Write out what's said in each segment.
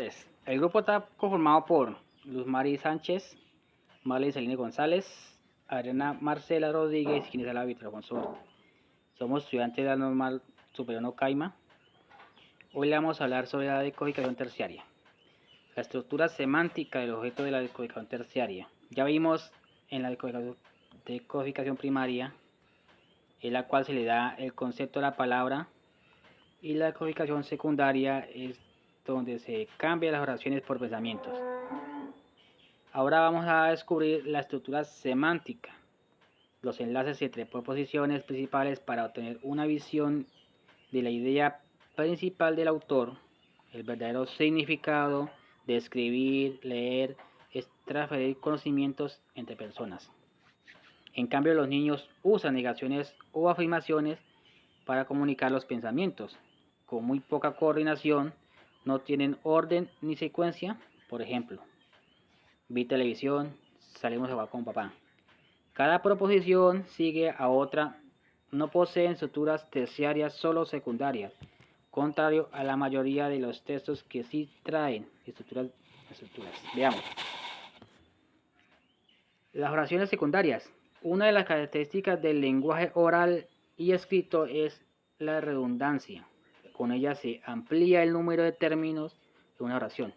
tardes. El grupo está conformado por Luz Mari Sánchez, Marlene Celine González, Adriana Marcela Rodríguez y Ginesa Vitra Consorte. Somos estudiantes de la Normal Superior Nocaima. Hoy le vamos a hablar sobre la decodificación terciaria. La estructura semántica del objeto de la decodificación terciaria. Ya vimos en la decodificación primaria, en la cual se le da el concepto de la palabra, y la decodificación secundaria es donde se cambian las oraciones por pensamientos. Ahora vamos a descubrir la estructura semántica, los enlaces entre proposiciones principales para obtener una visión de la idea principal del autor, el verdadero significado de escribir, leer, es transferir conocimientos entre personas. En cambio, los niños usan negaciones o afirmaciones para comunicar los pensamientos. Con muy poca coordinación, no tienen orden ni secuencia. Por ejemplo, vi televisión, salimos a jugar con papá. Cada proposición sigue a otra, no poseen estructuras terciarias, solo secundarias, contrario a la mayoría de los textos que sí traen estructuras. Veamos. Las oraciones secundarias. Una de las características del lenguaje oral y escrito es la redundancia. Con ella se amplía el número de términos de una oración.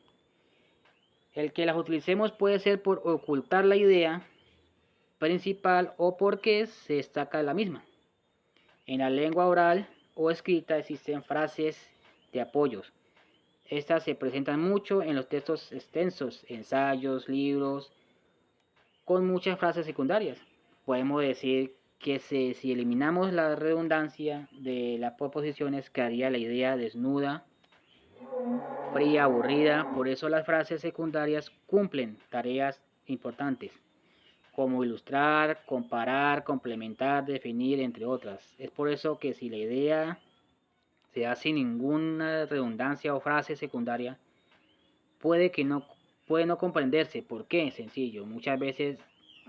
El que las utilicemos puede ser por ocultar la idea principal o porque se destaca de la misma. En la lengua oral o escrita existen frases de apoyos. Estas se presentan mucho en los textos extensos, ensayos, libros, con muchas frases secundarias. Podemos decir que si eliminamos la redundancia de las proposiciones, quedaría la idea desnuda, fría, aburrida. Por eso las frases secundarias cumplen tareas importantes, como ilustrar, comparar, complementar, definir, entre otras. Es por eso que si la idea se da sin ninguna redundancia o frase secundaria, puede no comprenderse. ¿Por qué? Sencillo. Muchas veces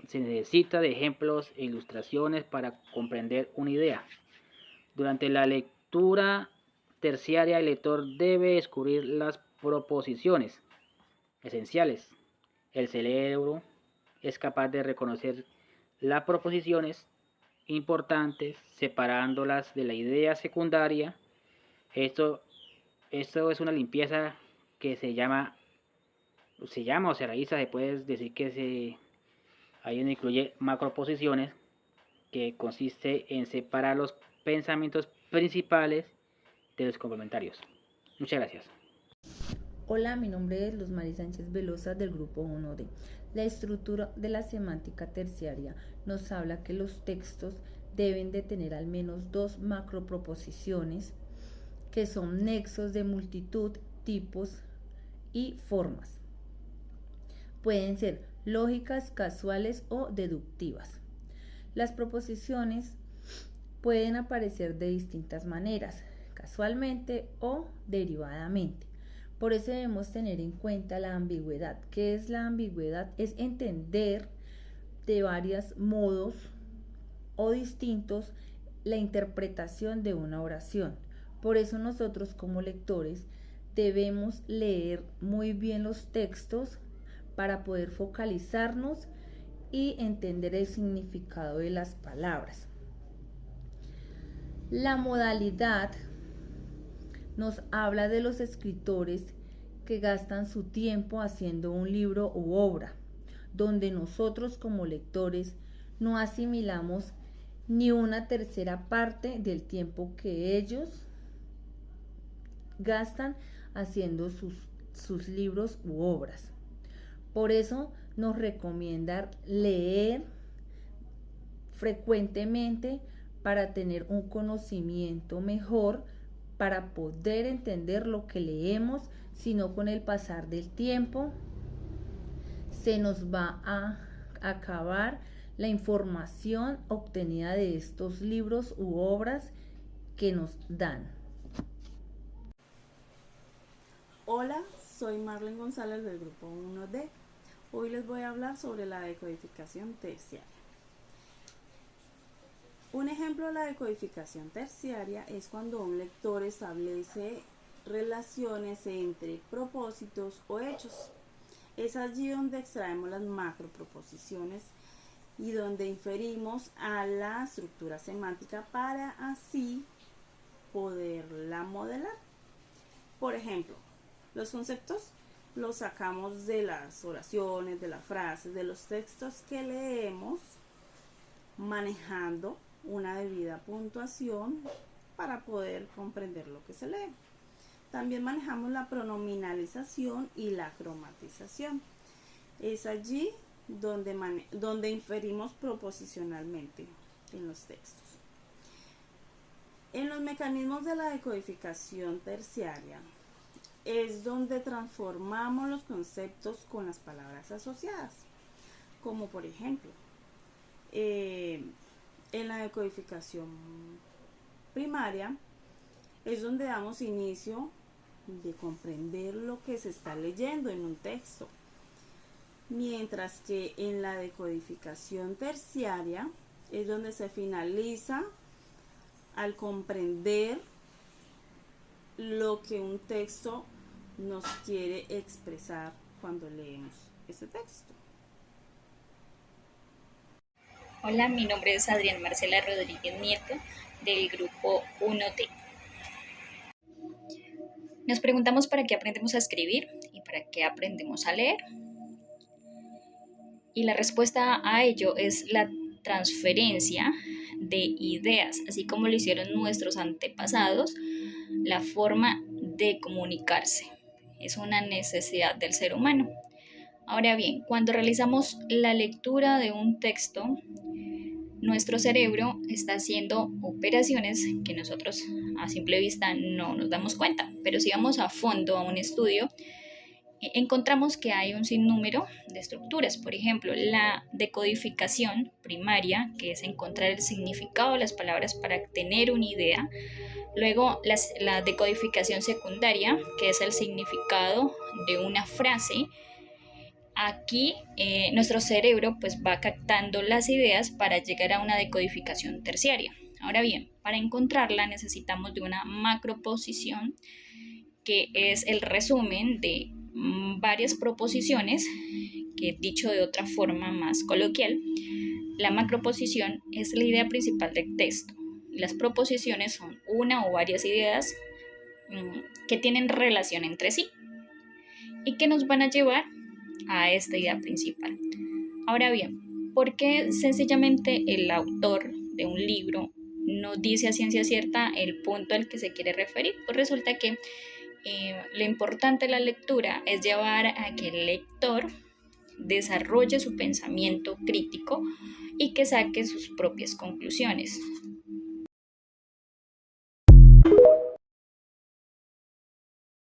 se necesita de ejemplos e ilustraciones para comprender una idea. Durante la lectura terciaria, el lector debe descubrir las proposiciones esenciales. El cerebro es capaz de reconocer las proposiciones importantes separándolas de la idea secundaria. Esto es una limpieza que se llama o se realiza. Se puede decir que ahí incluye macroposiciones, que consiste en separar los pensamientos principales de los complementarios. Muchas gracias. Hola, mi nombre es Luz Mari Sánchez Velosa del grupo 1D. La estructura de la semántica terciaria nos habla que los textos deben de tener al menos dos macroproposiciones que son nexos de multitud, tipos y formas. Pueden ser lógicas, casuales o deductivas. Las proposiciones pueden aparecer de distintas maneras, casualmente o derivadamente. Por eso debemos tener en cuenta la ambigüedad. ¿Qué es la ambigüedad? Es entender de varios modos o distintos la interpretación de una oración. Por eso nosotros como lectores debemos leer muy bien los textos para poder focalizarnos y entender el significado de las palabras. La modalidad nos habla de los escritores que gastan su tiempo haciendo un libro u obra, donde nosotros como lectores no asimilamos ni una tercera parte del tiempo que ellos gastan haciendo sus libros u obras. Por eso nos recomienda leer frecuentemente para tener un conocimiento mejor, para poder entender lo que leemos, sino con el pasar del tiempo se nos va a acabar la información obtenida de estos libros u obras que nos dan. Hola, soy Marlene González del grupo 1D. Hoy les voy a hablar sobre la decodificación terciaria. Un ejemplo de la decodificación terciaria es cuando un lector establece relaciones entre propósitos o hechos. Es allí donde extraemos las macroproposiciones y donde inferimos a la estructura semántica para así poderla modelar. Por ejemplo, los conceptos los sacamos de las oraciones, de las frases, de los textos que leemos, manejando una debida puntuación para poder comprender lo que se lee. También manejamos la pronominalización y la cromatización. Es allí donde inferimos proposicionalmente en los textos. En los mecanismos de la decodificación terciaria es donde transformamos los conceptos con las palabras asociadas, como por ejemplo, en la decodificación primaria es donde damos inicio de comprender lo que se está leyendo en un texto, mientras que en la decodificación terciaria es donde se finaliza al comprender lo que un texto nos quiere expresar cuando leemos ese texto. Hola, mi nombre es Adriana Marcela Rodríguez Nieto del grupo 1D. Nos preguntamos para qué aprendemos a escribir y para qué aprendemos a leer. Y la respuesta a ello es la transferencia de ideas, así como lo hicieron nuestros antepasados, la forma de comunicarse. Es una necesidad del ser humano. Ahora bien, cuando realizamos la lectura de un texto, nuestro cerebro está haciendo operaciones que nosotros a simple vista no nos damos cuenta, pero si vamos a fondo a un estudio, encontramos que hay un sinnúmero de estructuras. Por ejemplo, la decodificación primaria, que es encontrar el significado de las palabras para tener una idea. Luego, la decodificación secundaria, que es el significado de una frase. Aquí nuestro cerebro pues va captando las ideas para llegar a una decodificación terciaria. Ahora bien, para encontrarla necesitamos de una macroposición, que es el resumen de varias proposiciones, que dicho de otra forma más coloquial, la macroposición es la idea principal del texto. Las proposiciones son una o varias ideas que tienen relación entre sí y que nos van a llevar a esta idea principal. Ahora bien, ¿por qué sencillamente el autor de un libro no dice a ciencia cierta el punto al que se quiere referir? Pues resulta que lo importante de la lectura es llevar a que el lector desarrolle su pensamiento crítico y que saque sus propias conclusiones.